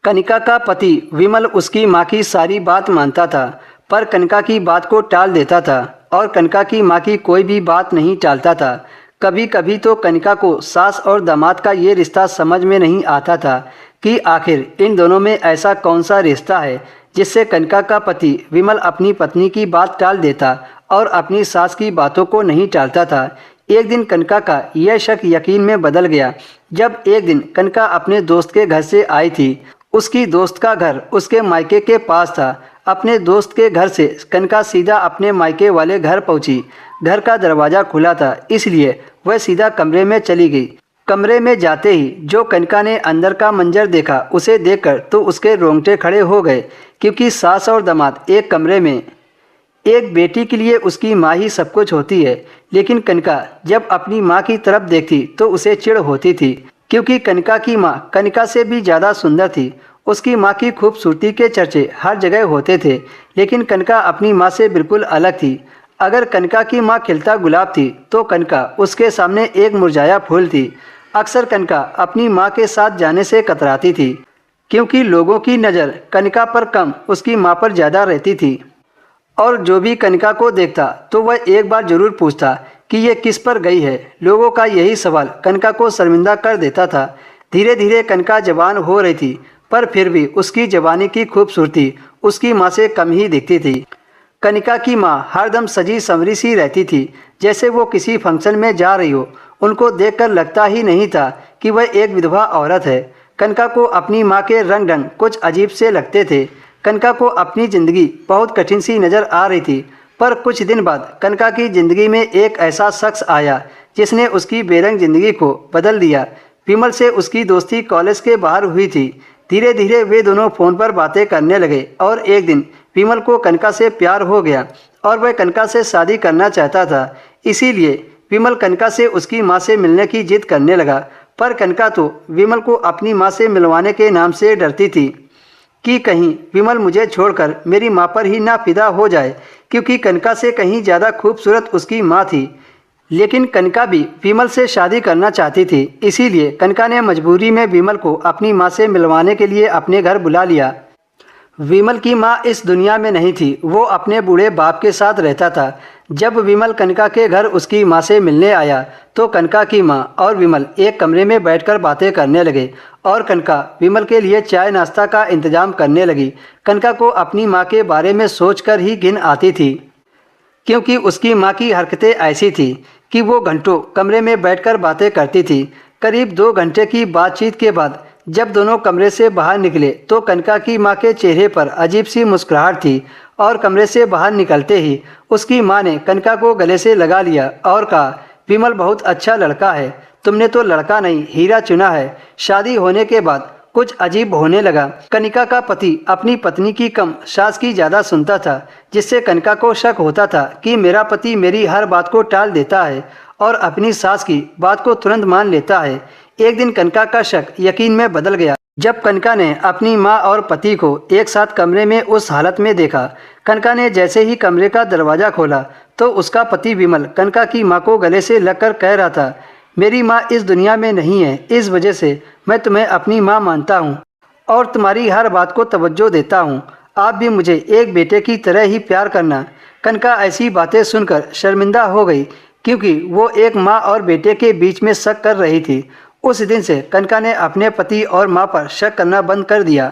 कनिका का पति विमल उसकी माँ की सारी बात मानता था, पर कनिका की बात को टाल देता था और कनिका की माँ की कोई भी बात नहीं टालता था। कभी कभी तो कनिका को सास और दामाद का ये रिश्ता समझ में नहीं आता था कि आखिर इन दोनों में ऐसा कौन सा रिश्ता है जिससे कनिका का पति विमल अपनी पत्नी की बात टाल देता और अपनी सास की बातों को नहीं टालता था। एक दिन कनिका का यह शक यकीन में बदल गया जब एक दिन कनिका अपने दोस्त के घर से आई थी। उसकी दोस्त का घर उसके मायके के पास था। अपने दोस्त के घर से कनिका सीधा अपने मायके वाले घर पहुंची। घर का दरवाज़ा खुला था, इसलिए वह सीधा कमरे में चली गई। कमरे में जाते ही जो कनिका ने अंदर का मंजर देखा, उसे देखकर तो उसके रोंगटे खड़े हो गए, क्योंकि सास और दामाद एक कमरे में। एक बेटी के लिए उसकी माँ ही सब कुछ होती है, लेकिन कनिका जब अपनी माँ की तरफ देखती तो उसे चिढ़ होती थी, क्योंकि कनिका की माँ कनिका से भी ज़्यादा सुंदर थी। उसकी माँ की खूबसूरती के चर्चे हर जगह होते थे, लेकिन कनिका अपनी माँ से बिल्कुल अलग थी। अगर कनिका की माँ खिलता गुलाब थी तो कनिका उसके सामने एक मुरझाया फूल थी। अक्सर कनिका अपनी माँ के साथ जाने से कतराती थी, क्योंकि लोगों की नज़र कनिका पर कम उसकी माँ पर ज़्यादा रहती थी। और जो भी कनिका को देखता तो वह एक बार जरूर पूछता कि ये किस पर गई है। लोगों का यही सवाल कनिका को शर्मिंदा कर देता था। धीरे धीरे कनिका जवान हो रही थी, पर फिर भी उसकी जवानी की खूबसूरती उसकी माँ से कम ही दिखती थी। कनिका की माँ हरदम सजी संवरी सी रहती थी, जैसे वो किसी फंक्शन में जा रही हो। उनको देखकर लगता ही नहीं था कि वह एक विधवा औरत है। कनिका को अपनी माँ के रंग ढंग कुछ अजीब से लगते थे। कनिका को अपनी ज़िंदगी बहुत कठिन सी नज़र आ रही थी, पर कुछ दिन बाद कनिका की ज़िंदगी में एक ऐसा शख्स आया जिसने उसकी बेरंग ज़िंदगी को बदल दिया। विमल से उसकी दोस्ती कॉलेज के बाहर हुई थी। धीरे धीरे वे दोनों फ़ोन पर बातें करने लगे और एक दिन विमल को कनिका से प्यार हो गया और वह कनिका से शादी करना चाहता था। इसीलिए विमल कनिका से उसकी माँ से मिलने की जिद करने लगा, पर कनिका तो विमल को अपनी माँ से मिलवाने के नाम से डरती थी कि कहीं विमल मुझे छोड़कर मेरी माँ पर ही ना फिदा हो जाए, क्योंकि कनिका से कहीं ज़्यादा खूबसूरत उसकी माँ थी। लेकिन कनिका भी विमल से शादी करना चाहती थी, इसीलिए कनिका ने मजबूरी में विमल को अपनी माँ से मिलवाने के लिए अपने घर बुला लिया। विमल की माँ इस दुनिया में नहीं थी, वो अपने बूढ़े बाप के साथ रहता था। जब विमल कनिका के घर उसकी माँ से मिलने आया तो कनिका की माँ और विमल एक कमरे में बैठकर बातें करने लगे और कनिका विमल के लिए चाय नाश्ता का इंतजाम करने लगी। कनिका को अपनी माँ के बारे में सोचकर ही घिन आती थी, क्योंकि उसकी माँ की हरकतें ऐसी थी कि वो घंटों कमरे में बैठकर बातें करती थी। करीब 2 घंटे की बातचीत के बाद जब दोनों कमरे से बाहर निकले तो कनिका की माँ के चेहरे पर अजीब सी मुस्कुराहट थी और कमरे से बाहर निकलते ही उसकी माँ ने कनिका को गले से लगा लिया और कहा, विमल बहुत अच्छा लड़का है, तुमने तो लड़का नहीं हीरा चुना है। शादी होने के बाद कुछ अजीब होने लगा। कनिका का पति अपनी पत्नी की कम सास की ज़्यादा सुनता था, जिससे कनिका को शक होता था कि मेरा पति मेरी हर बात को टाल देता है और अपनी सास की बात को तुरंत मान लेता है। एक दिन कनिका का शक यकीन में बदल गया जब कनिका ने अपनी माँ और पति को एक साथ कमरे में उस हालत में देखा। कनिका ने जैसे ही कमरे का दरवाज़ा खोला तो उसका पति विमल कनिका की माँ को गले से लगकर कह रहा था, मेरी माँ इस दुनिया में नहीं है, इस वजह से मैं तुम्हें अपनी माँ मानता हूँ और तुम्हारी हर बात को तवज्जो देता हूँ। आप भी मुझे एक बेटे की तरह ही प्यार करना। कनिका ऐसी बातें सुनकर शर्मिंदा हो गई, क्योंकि वो एक माँ और बेटे के बीच में शक कर रही थी। उस दिन से कनिका ने अपने पति और माँ पर शक करना बंद कर दिया।